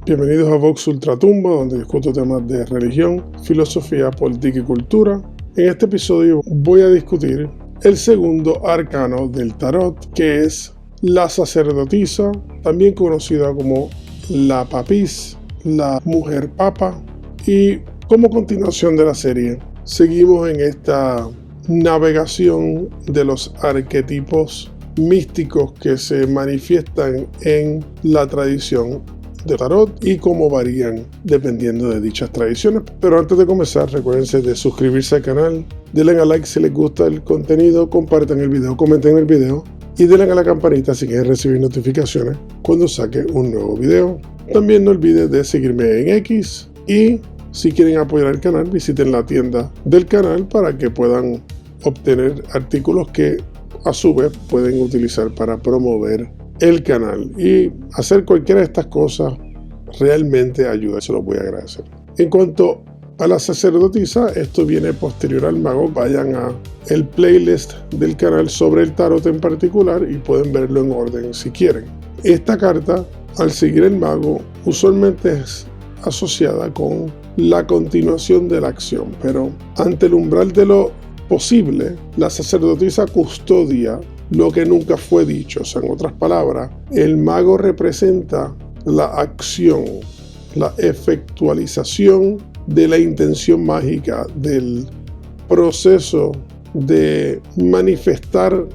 Bienvenidos a Vox Ultratumba, donde discuto temas de religión, filosofía, política y cultura. En este episodio voy a discutir el segundo arcano del tarot, que es la sacerdotisa, también conocida como la papis, la mujer papa. Y como continuación de la serie, seguimos en esta navegación de los arquetipos místicos que se manifiestan en la tradición de tarot y cómo varían dependiendo de dichas tradiciones. Pero antes de comenzar, recuérdense de suscribirse al canal, denle a like si les gusta el contenido, compartan el video, comenten el video y denle a la campanita si quieren recibir notificaciones cuando saque un nuevo video. También no olviden de seguirme en X y si quieren apoyar al canal, visiten la tienda del canal para que puedan obtener artículos que a su vez pueden utilizar para promover el canal, y hacer cualquiera de estas cosas realmente ayuda, se los voy a agradecer. En cuanto a la sacerdotisa, esto viene posterior al mago. Vayan a el playlist del canal sobre el tarot en particular y pueden verlo en orden si quieren. Esta carta, al seguir el mago, usualmente es asociada con la continuación de la acción, pero ante el umbral de lo posible, la sacerdotisa custodia lo que nunca fue dicho. O sea, en otras palabras, el mago representa la acción, la efectualización de la intención mágica, del proceso de manifestar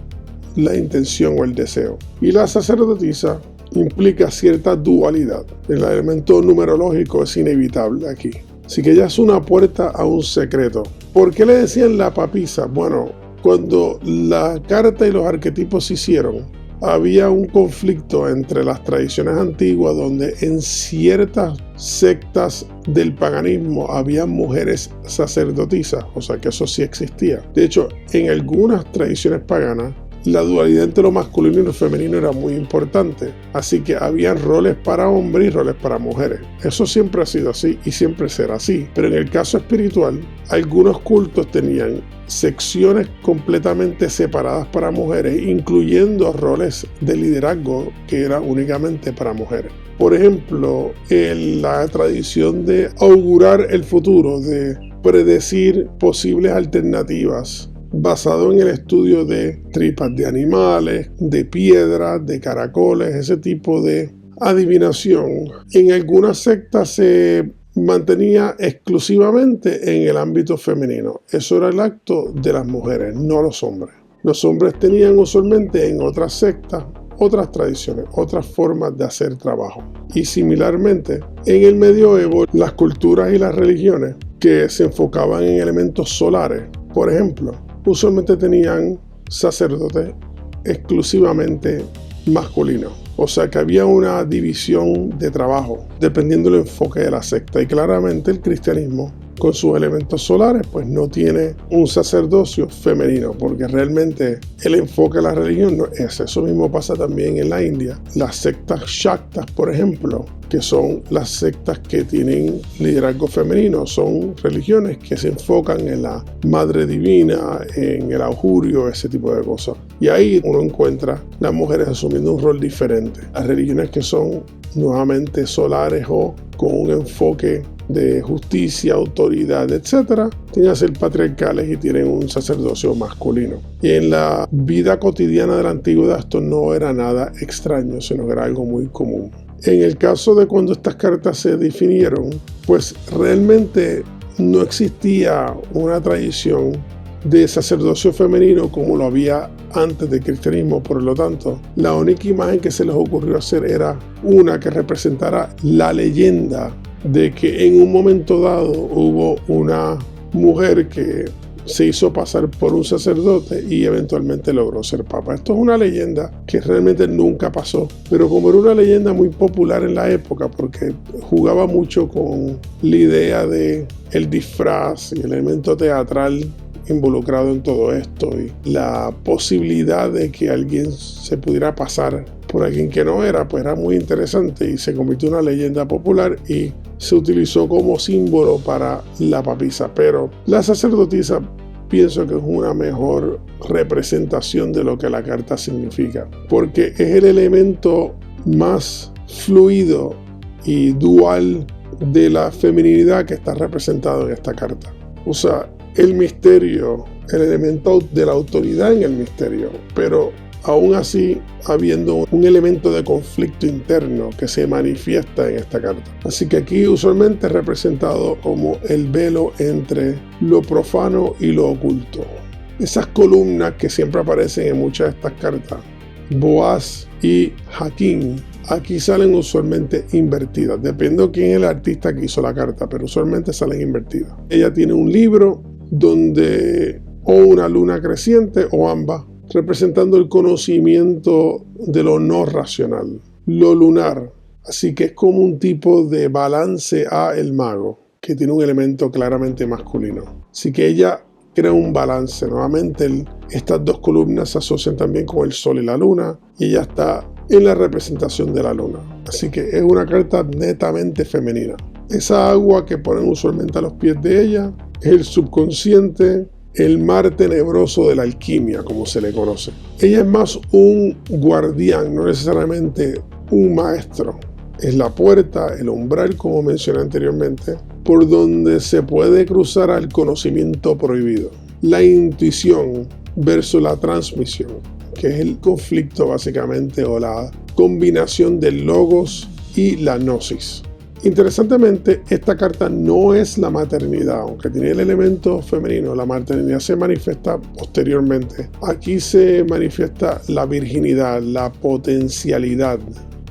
la intención o el deseo. Y la sacerdotisa implica cierta dualidad. El elemento numerológico es inevitable aquí. Así que ella es una puerta a un secreto. ¿Por qué le decían la papisa? Bueno, cuando la carta y los arquetipos se hicieron, había un conflicto entre las tradiciones antiguas donde en ciertas sectas del paganismo había mujeres sacerdotisas, o sea que eso sí existía. De hecho, en algunas tradiciones paganas, la dualidad entre lo masculino y lo femenino era muy importante. Así que había roles para hombres y roles para mujeres. Eso siempre ha sido así y siempre será así. Pero en el caso espiritual, algunos cultos tenían secciones completamente separadas para mujeres, incluyendo roles de liderazgo que eran únicamente para mujeres. Por ejemplo, en la tradición de augurar el futuro, de predecir posibles alternativas, basado en el estudio de tripas de animales, de piedras, de caracoles, ese tipo de adivinación. En algunas sectas se mantenía exclusivamente en el ámbito femenino. Eso era el acto de las mujeres, no los hombres. Los hombres tenían usualmente en otras sectas otras tradiciones, otras formas de hacer trabajo. Y similarmente, en el medioevo, las culturas y las religiones que se enfocaban en elementos solares, por ejemplo, usualmente tenían sacerdotes exclusivamente masculinos. O sea que había una división de trabajo dependiendo del enfoque de la secta. Y claramente el cristianismo, con sus elementos solares, pues no tiene un sacerdocio femenino, porque realmente el enfoque de la religión no es eso. Mismo pasa también en la India. Las sectas Shaktas, por ejemplo, que son las sectas que tienen liderazgo femenino, son religiones que se enfocan en la madre divina, en el augurio, ese tipo de cosas. Y ahí uno encuentra las mujeres asumiendo un rol diferente. Las religiones que son nuevamente solares o con un enfoque de justicia, autoridad, etcétera, tienen que ser patriarcales y tienen un sacerdocio masculino. Y en la vida cotidiana de la antigüedad esto no era nada extraño, sino que era algo muy común. En el caso de cuando estas cartas se definieron, pues realmente no existía una tradición de sacerdocio femenino como lo había antes del cristianismo. Por lo tanto, la única imagen que se les ocurrió hacer era una que representara la leyenda de que en un momento dado hubo una mujer que se hizo pasar por un sacerdote y eventualmente logró ser papa. Esto es una leyenda que realmente nunca pasó, pero como era una leyenda muy popular en la época porque jugaba mucho con la idea de el disfraz y el elemento teatral involucrado en todo esto y la posibilidad de que alguien se pudiera pasar por alguien que no era, pues era muy interesante y se convirtió en una leyenda popular y se utilizó como símbolo para la papisa. Pero la sacerdotisa pienso que es una mejor representación de lo que la carta significa, porque es el elemento más fluido y dual de la feminidad que está representado en esta carta. O sea, el misterio, el elemento de la autoridad en el misterio, pero aún así habiendo un elemento de conflicto interno que se manifiesta en esta carta. Así que aquí usualmente es representado como el velo entre lo profano y lo oculto. Esas columnas que siempre aparecen en muchas de estas cartas, Boaz y Jaquín, aquí salen usualmente invertidas. Depende de quién es el artista que hizo la carta, pero usualmente salen invertidas. Ella tiene un libro donde o una luna creciente o ambas, representando el conocimiento de lo no racional, lo lunar. Así que es como un tipo de balance a el mago, que tiene un elemento claramente masculino. Así que ella crea un balance. Nuevamente estas dos columnas se asocian también con el sol y la luna, y ella está en la representación de la luna. Así que es una carta netamente femenina. Esa agua que ponen usualmente a los pies de ella es el subconsciente, el mar tenebroso de la alquimia, como se le conoce. Ella es más un guardián, no necesariamente un maestro. Es la puerta, el umbral, como mencioné anteriormente, por donde se puede cruzar al conocimiento prohibido. La intuición versus la transmisión, que es el conflicto básicamente o la combinación del logos y la gnosis. Interesantemente, esta carta no es la maternidad, aunque tiene el elemento femenino. La maternidad se manifiesta posteriormente. Aquí se manifiesta la virginidad, la potencialidad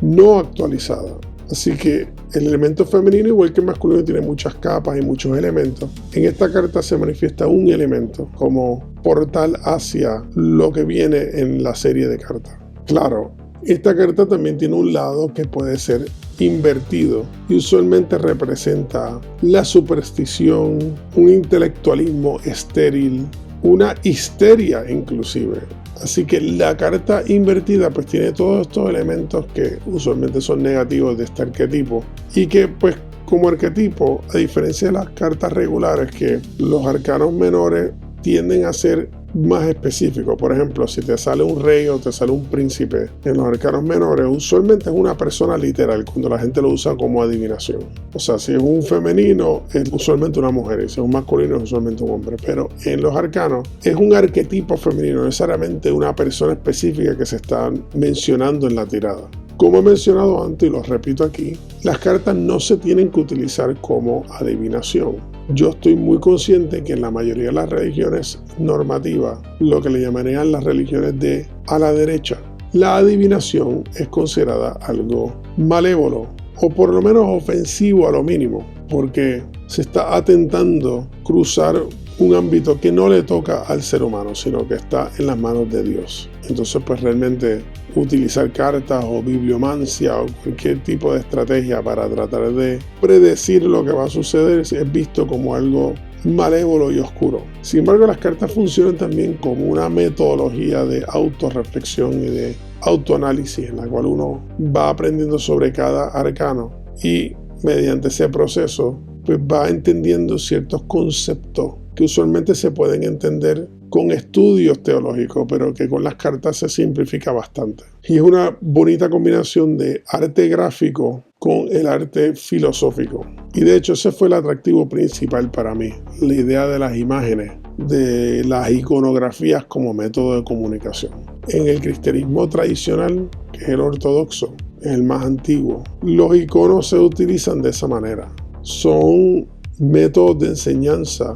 no actualizada. Así que el elemento femenino, igual que el masculino, tiene muchas capas y muchos elementos. En esta carta se manifiesta un elemento como portal hacia lo que viene en la serie de cartas. Claro, esta carta también tiene un lado que puede ser invertido y usualmente representa la superstición, un intelectualismo estéril, una histeria inclusive. Así que la carta invertida pues tiene todos estos elementos que usualmente son negativos de este arquetipo y que pues como arquetipo, a diferencia de las cartas regulares, que los arcanos menores tienden a ser más específicos. Por ejemplo, si te sale un rey o te sale un príncipe en los arcanos menores, usualmente es una persona literal cuando la gente lo usa como adivinación. O sea, si es un femenino, es usualmente una mujer, y si es un masculino, es usualmente un hombre. Pero en los arcanos es un arquetipo femenino, no necesariamente una persona específica que se está mencionando en la tirada. Como he mencionado antes y lo repito aquí, las cartas no se tienen que utilizar como adivinación. Yo estoy muy consciente que en la mayoría de las religiones normativas, lo que le llamarían las religiones de a la derecha, la adivinación es considerada algo malévolo o por lo menos ofensivo a lo mínimo, porque se está atentando cruzar un ámbito que no le toca al ser humano, sino que está en las manos de Dios. Entonces, pues realmente utilizar cartas o bibliomancia o cualquier tipo de estrategia para tratar de predecir lo que va a suceder es visto como algo malévolo y oscuro. Sin embargo, las cartas funcionan también como una metodología de autorreflexión y de autoanálisis en la cual uno va aprendiendo sobre cada arcano y mediante ese proceso pues va entendiendo ciertos conceptos que usualmente se pueden entender con estudios teológicos, pero que con las cartas se simplifica bastante. Y es una bonita combinación de arte gráfico con el arte filosófico. Y de hecho ese fue el atractivo principal para mí, la idea de las imágenes, de las iconografías como método de comunicación. En el cristianismo tradicional, que es el ortodoxo, es el más antiguo, los iconos se utilizan de esa manera. Son métodos de enseñanza,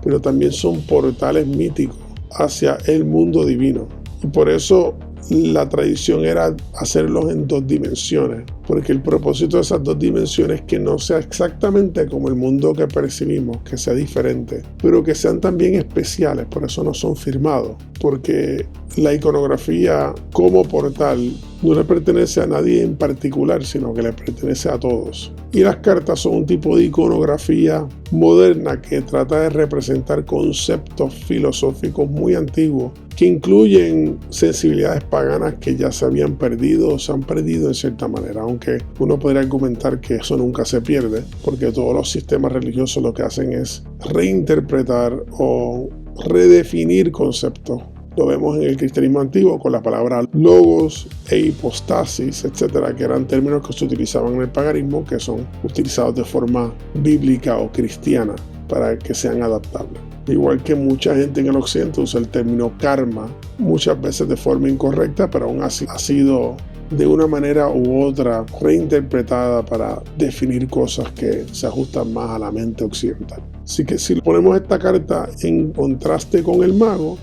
pero también son portales míticos hacia el mundo divino. Y por eso la tradición era hacerlos en 2 dimensiones, porque el propósito de esas 2 dimensiones es que no sea exactamente como el mundo que percibimos, que sea diferente, pero que sean también especiales, por eso no son firmados, porque la iconografía como portal no le pertenece a nadie en particular, sino que le pertenece a todos. Y las cartas son un tipo de iconografía moderna que trata de representar conceptos filosóficos muy antiguos que incluyen sensibilidades paganas que ya se habían perdido o se han perdido en cierta manera, aunque uno podría argumentar que eso nunca se pierde, porque todos los sistemas religiosos lo que hacen es reinterpretar o redefinir conceptos Lo vemos en el cristianismo antiguo con la palabra logos e hipostasis, etcétera, que eran términos que se utilizaban en el paganismo, que son utilizados de forma bíblica o cristiana para que sean adaptables. Igual que mucha gente en el occidente usa el término karma, muchas veces de forma incorrecta, pero aún así ha sido de una manera u otra reinterpretada para definir cosas que se ajustan más a la mente occidental. Así que si ponemos esta carta en contraste con el mago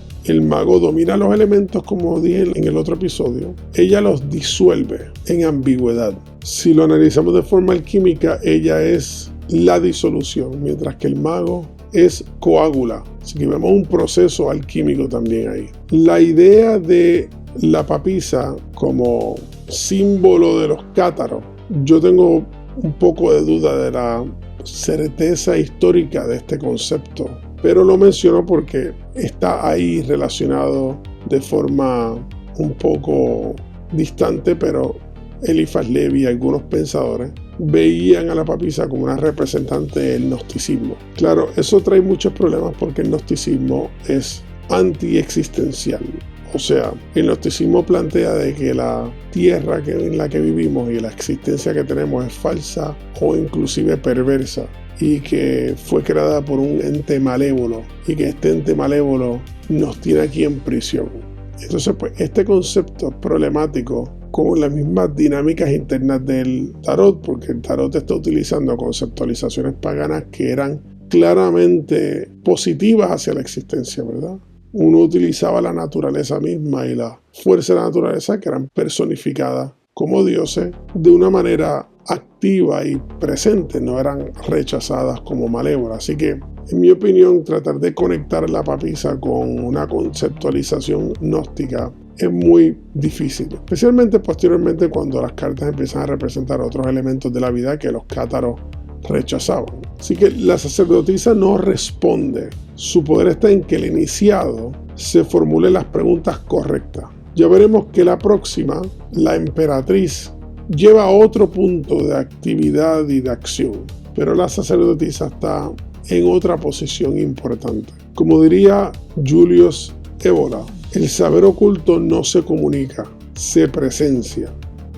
domina los elementos, como dije en el otro episodio. Ella los disuelve en ambigüedad. Si lo analizamos de forma alquímica, ella es la disolución, mientras que el mago es coágula. Así que vemos un proceso alquímico también ahí. La idea de la papisa como símbolo de los cátaros, yo tengo un poco de duda de la certeza histórica de este concepto, pero lo menciono porque está ahí relacionado de forma un poco distante, pero Eliphas Levi y algunos pensadores veían a la papisa como una representante del gnosticismo. Claro, eso trae muchos problemas porque el gnosticismo es anti-existencial. O sea, el gnosticismo plantea de que la tierra en la que vivimos y la existencia que tenemos es falsa o inclusive perversa, y que fue creada por un ente malévolo y que este ente malévolo nos tiene aquí en prisión. Entonces, pues, este concepto es problemático con las mismas dinámicas internas del tarot, porque el tarot está utilizando conceptualizaciones paganas que eran claramente positivas hacia la existencia, ¿verdad? Uno utilizaba la naturaleza misma y la fuerza de la naturaleza, que eran personificadas como dioses, de una manera activa y presente, no eran rechazadas como malévolas. Así que, en mi opinión, tratar de conectar la papisa con una conceptualización gnóstica es muy difícil, especialmente posteriormente cuando las cartas empiezan a representar otros elementos de la vida que los cátaros rechazaban. Así que la sacerdotisa no responde. Su poder está en que el iniciado se formule las preguntas correctas. Ya veremos que la próxima, la emperatriz, lleva a otro punto de actividad y de acción, pero la sacerdotisa está en otra posición importante. Como diría Julius Evola, el saber oculto no se comunica, se presencia.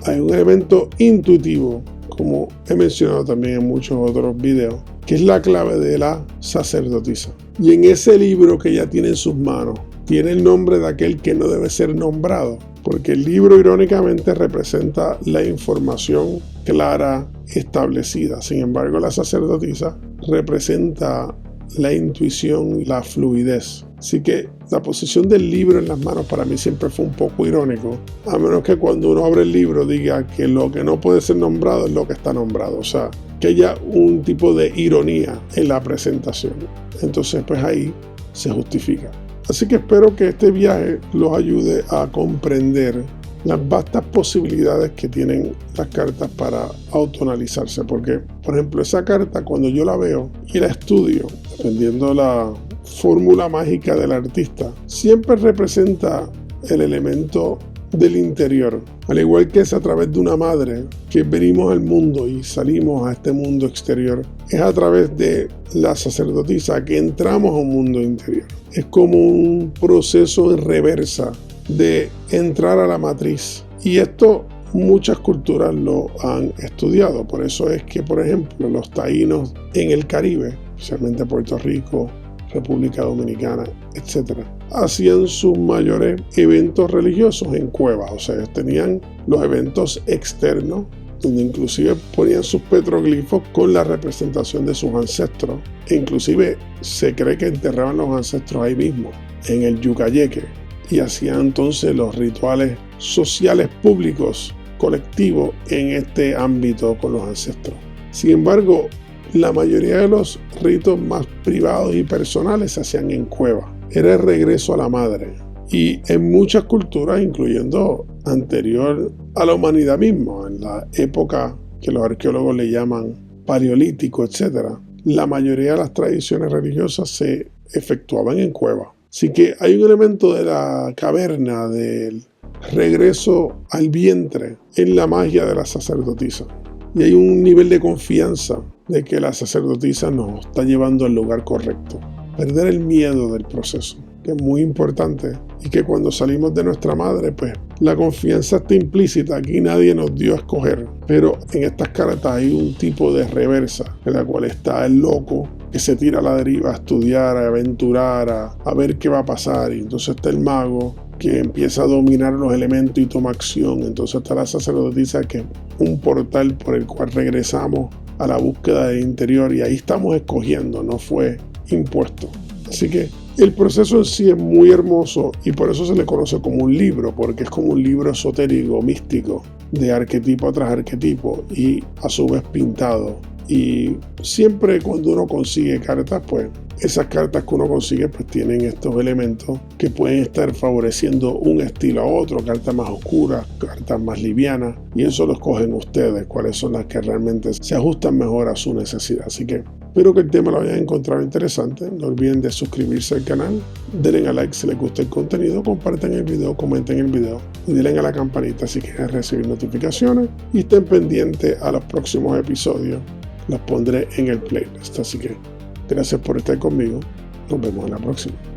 Hay un elemento intuitivo, como he mencionado también en muchos otros videos, que es la clave de la sacerdotisa. Y en ese libro que ella tiene en sus manos, tiene el nombre de aquel que no debe ser nombrado, porque el libro irónicamente representa la información clara, establecida. Sin embargo, la sacerdotisa representa la intuición, la fluidez. Así que la posición del libro en las manos para mí siempre fue un poco irónico, a menos que cuando uno abre el libro diga que lo que no puede ser nombrado es lo que está nombrado. O sea, que haya un tipo de ironía en la presentación. Entonces, pues ahí se justifica. Así que espero que este viaje los ayude a comprender las vastas posibilidades que tienen las cartas para autoanalizarse. Porque, por ejemplo, esa carta, cuando yo la veo y la estudio, dependiendo la fórmula mágica del artista, siempre representa el elemento del interior. Al igual que es a través de una madre que venimos al mundo y salimos a este mundo exterior, es a través de la sacerdotisa que entramos a un mundo interior. Es como un proceso en reversa de entrar a la matriz. Y esto muchas culturas lo han estudiado. Por eso es que, por ejemplo, los taínos en el Caribe, especialmente Puerto Rico, República Dominicana, etc., hacían sus mayores eventos religiosos en cuevas. O sea, ellos tenían los eventos externos, donde inclusive ponían sus petroglifos con la representación de sus ancestros. E inclusive se cree que enterraban los ancestros ahí mismo, en el Yucayeque, y hacían entonces los rituales sociales públicos, colectivos, en este ámbito con los ancestros. Sin embargo, la mayoría de los ritos más privados y personales se hacían en cuevas. Era el regreso a la madre. Y en muchas culturas, incluyendo anterior a la humanidad misma, en la época que los arqueólogos le llaman paleolítico, etc., la mayoría de las tradiciones religiosas se efectuaban en cuevas. Así que hay un elemento de la caverna, del regreso al vientre, en la magia de la sacerdotisa. Y hay un nivel de confianza de que la sacerdotisa nos está llevando al lugar correcto. Perder el miedo del proceso. que es muy importante, y que cuando salimos de nuestra madre, pues la confianza está implícita. Aquí nadie nos dio a escoger, pero en estas cartas hay un tipo de reversa en la cual está el loco que se tira a la deriva a estudiar, a aventurar, a ver qué va a pasar, y entonces está el mago que empieza a dominar los elementos y toma acción. Entonces está la sacerdotisa, que es un portal por el cual regresamos a la búsqueda del interior, y ahí estamos escogiendo, no fue impuesto. Así que el proceso en sí es muy hermoso, y por eso se le conoce como un libro, porque es como un libro esotérico, místico, de arquetipo tras arquetipo, y a su vez pintado. Y siempre cuando uno consigue cartas, pues esas cartas que uno consigue pues tienen estos elementos que pueden estar favoreciendo un estilo a otro, cartas más oscuras, cartas más livianas, y eso lo escogen ustedes, cuáles son las que realmente se ajustan mejor a su necesidad. Así que espero que el tema lo hayan encontrado interesante. No olviden de suscribirse al canal, denle a like si les gusta el contenido, compartan el video, comenten el video y denle a la campanita si quieren recibir notificaciones, y estén pendientes a los próximos episodios. Los pondré en el playlist. Así que gracias por estar conmigo. Nos vemos en la próxima.